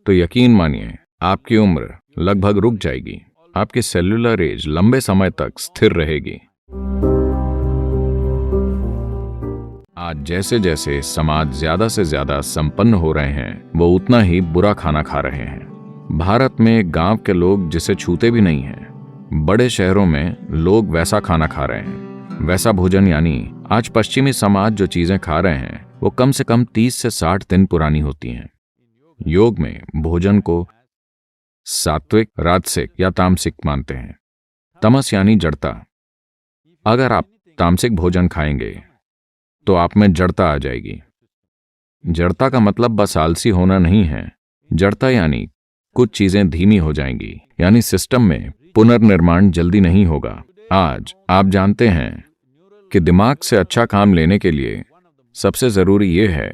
तो यकीन मानिए आपकी उम्र लगभग रुक जाएगी, आपकी सेल्यूलर एज लंबे समय तक स्थिर रहेगी। आज जैसे जैसे समाज ज्यादा से ज्यादा संपन्न हो रहे हैं, वो उतना ही बुरा खाना खा रहे हैं। भारत में गांव के लोग जिसे छूते भी नहीं हैं, बड़े शहरों में लोग वैसा खाना खा रहे हैं। वैसा भोजन यानी आज पश्चिमी समाज जो चीजें खा रहे हैं वो कम से कम 30 से 60 दिन पुरानी होती हैं। योग में भोजन को सात्विक, राजसिक या तामसिक मानते हैं। तमस यानी जड़ता। अगर आप तामसिक भोजन खाएंगे तो आप में जड़ता आ जाएगी। जड़ता का मतलब बस आलसी होना नहीं है। जड़ता यानी कुछ चीजें धीमी हो जाएंगी, यानी सिस्टम में पुनर्निर्माण जल्दी नहीं होगा। आज आप जानते हैं कि दिमाग से अच्छा काम लेने के लिए सबसे जरूरी यह है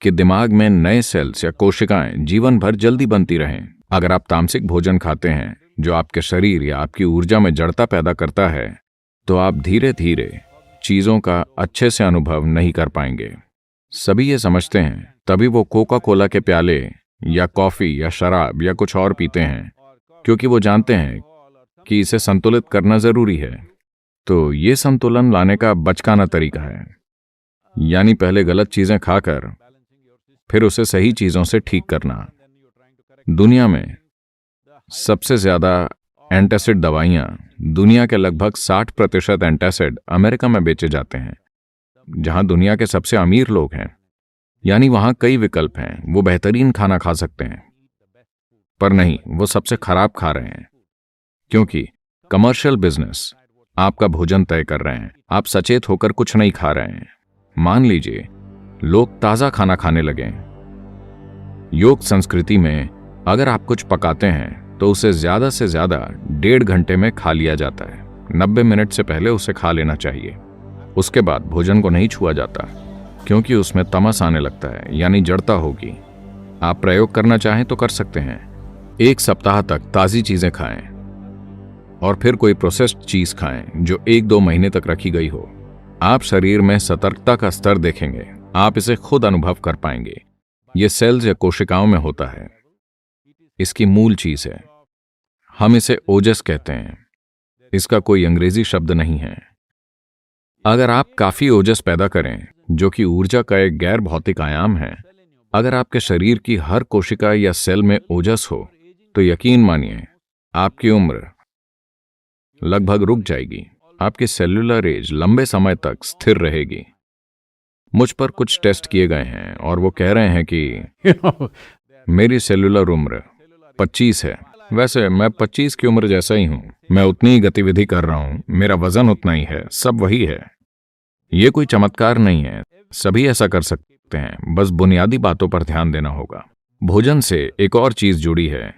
कि दिमाग में नए सेल्स या कोशिकाएं जीवन भर जल्दी बनती रहें। अगर आप तामसिक भोजन खाते हैं जो आपके शरीर या आपकी ऊर्जा में जड़ता पैदा करता है, तो आप धीरे धीरे चीजों का अच्छे से अनुभव नहीं कर पाएंगे। सभी ये समझते हैं, तभी वो कोका कोला के प्याले या कॉफी या शराब या कुछ और पीते हैं, क्योंकि वो जानते हैं कि इसे संतुलित करना जरूरी है। तो ये संतुलन लाने का बचकाना तरीका है, यानी पहले गलत चीजें खाकर फिर उसे सही चीजों से ठीक करना। दुनिया में सबसे ज्यादा एंटासिड दवाइयां, दुनिया के लगभग 60% एंटासिड अमेरिका में बेचे जाते हैं, जहां दुनिया के सबसे अमीर लोग हैं। यानी वहां कई विकल्प हैं, वो बेहतरीन खाना खा सकते हैं, पर नहीं, वो सबसे खराब खा रहे हैं, क्योंकि कमर्शियल बिजनेस आपका भोजन तय कर रहे हैं। आप सचेत होकर कुछ नहीं खा रहे हैं। मान लीजिए लोग ताजा खाना खाने लगे। योग संस्कृति में अगर आप कुछ पकाते हैं तो उसे ज्यादा से ज्यादा 1.5 घंटे में खा लिया जाता है। 90 मिनट से पहले उसे खा लेना चाहिए। उसके बाद भोजन को नहीं छुआ जाता, क्योंकि उसमें तमस आने लगता है, यानी जड़ता होगी। आप प्रयोग करना चाहें तो कर सकते हैं। 1 सप्ताह तक ताजी चीजें खाएं और फिर कोई प्रोसेस्ड चीज खाएं जो 1-2 महीने तक रखी गई हो। आप शरीर में सतर्कता का स्तर देखेंगे, आप इसे खुद अनुभव कर पाएंगे। ये सेल्स या कोशिकाओं में होता है, इसकी मूल चीज है। हम इसे ओजस कहते हैं, इसका कोई अंग्रेजी शब्द नहीं है। अगर आप काफी ओजस पैदा करें, जो कि ऊर्जा का एक गैर भौतिक आयाम है, अगर आपके शरीर की हर कोशिका या सेल में ओजस हो, तो यकीन मानिए आपकी उम्र लगभग रुक जाएगी, आपकी सेल्यूलर एज लंबे समय तक स्थिर रहेगी। मुझ पर कुछ टेस्ट किए गए हैं और वो कह रहे हैं कि मेरी सेल्यूलर उम्र 25 है। वैसे मैं 25 की उम्र जैसा ही हूं, मैं उतनी ही गतिविधि कर रहा हूं, मेरा वजन उतना ही है, सब वही है। ये कोई चमत्कार नहीं है, सभी ऐसा कर सकते हैं, बस बुनियादी बातों पर ध्यान देना होगा। भोजन से एक और चीज जुड़ी है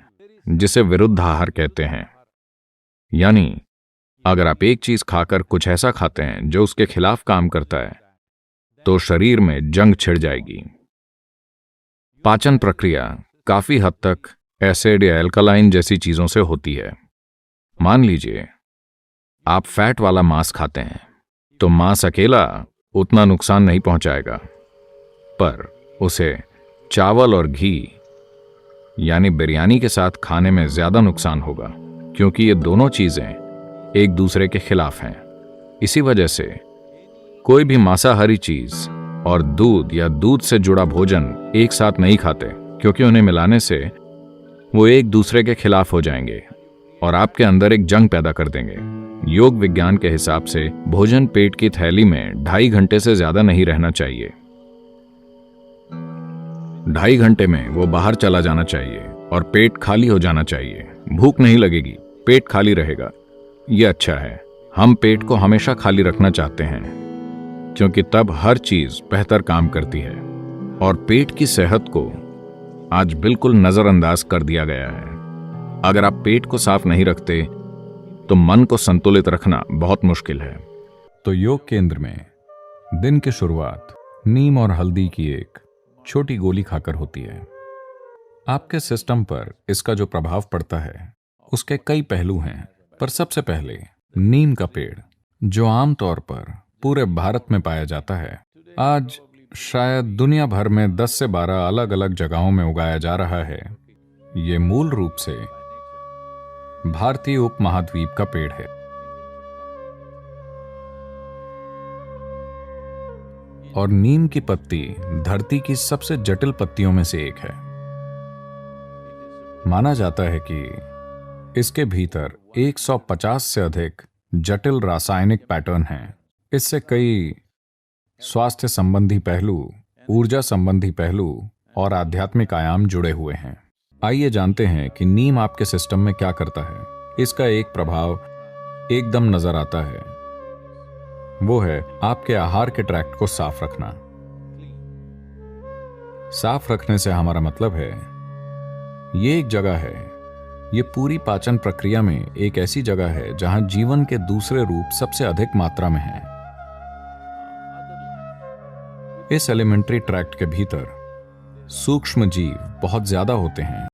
जिसे विरुद्ध आहार कहते हैं। यानी अगर आप एक चीज खाकर कुछ ऐसा खाते हैं जो उसके खिलाफ काम करता है, तो शरीर में जंग छिड़ जाएगी। पाचन प्रक्रिया काफी हद तक एसिड या एल्कलाइन जैसी चीजों से होती है। मान लीजिए आप फैट वाला मांस खाते हैं, तो मांस अकेला उतना नुकसान नहीं पहुंचाएगा, पर उसे चावल और घी यानी बिरयानी के साथ खाने में ज्यादा नुकसान होगा, क्योंकि ये दोनों चीजें एक दूसरे के खिलाफ हैं। इसी वजह से कोई भी मांसाहारी चीज और दूध या दूध से जुड़ा भोजन एक साथ नहीं खाते, क्योंकि उन्हें मिलाने से वो एक दूसरे के खिलाफ हो जाएंगे और आपके अंदर एक जंग पैदा कर देंगे। योग विज्ञान के हिसाब से भोजन पेट की थैली में 2.5 घंटे से ज्यादा नहीं रहना चाहिए। 2.5 घंटे में वो बाहर चला जाना चाहिए और पेट खाली हो जाना चाहिए। भूख नहीं लगेगी, पेट खाली रहेगा। ये अच्छा है। हम पेट को हमेशा खाली रखना चाहते हैं, क्योंकि तब हर चीज बेहतर काम करती है। और पेट की सेहत को आज बिल्कुल नजरअंदाज कर दिया गया है। अगर आप पेट को साफ नहीं रखते, तो मन को संतुलित रखना बहुत मुश्किल है। तो योग केंद्र में दिन की शुरुआत नीम और हल्दी की एक छोटी गोली खाकर होती है। आपके सिस्टम पर इसका जो प्रभाव पड़ता है उसके कई पहलू हैं, पर सबसे पहले नीम का पेड़, जो आमतौर पर पूरे भारत में पाया जाता है, आज शायद दुनिया भर में 10 से 12 अलग अलग जगहों में उगाया जा रहा है। ये मूल रूप से भारतीय उपमहाद्वीप का पेड़ है और नीम की पत्ती धरती की सबसे जटिल पत्तियों में से एक है। माना जाता है कि इसके भीतर 150 से अधिक जटिल रासायनिक पैटर्न हैं। इससे कई स्वास्थ्य संबंधी पहलू, ऊर्जा संबंधी पहलू और आध्यात्मिक आयाम जुड़े हुए हैं। आइए जानते हैं कि नीम आपके सिस्टम में क्या करता है। इसका एक प्रभाव एकदम नजर आता है, वो है आपके आहार के ट्रैक्ट को साफ रखना। साफ रखने से हमारा मतलब है ये एक जगह है, ये पूरी पाचन प्रक्रिया में एक ऐसी जगह है जहां जीवन के दूसरे रूप सबसे अधिक मात्रा में हैं। इस एलिमेंट्री ट्रैक्ट के भीतर सूक्ष्म जीव बहुत ज्यादा होते हैं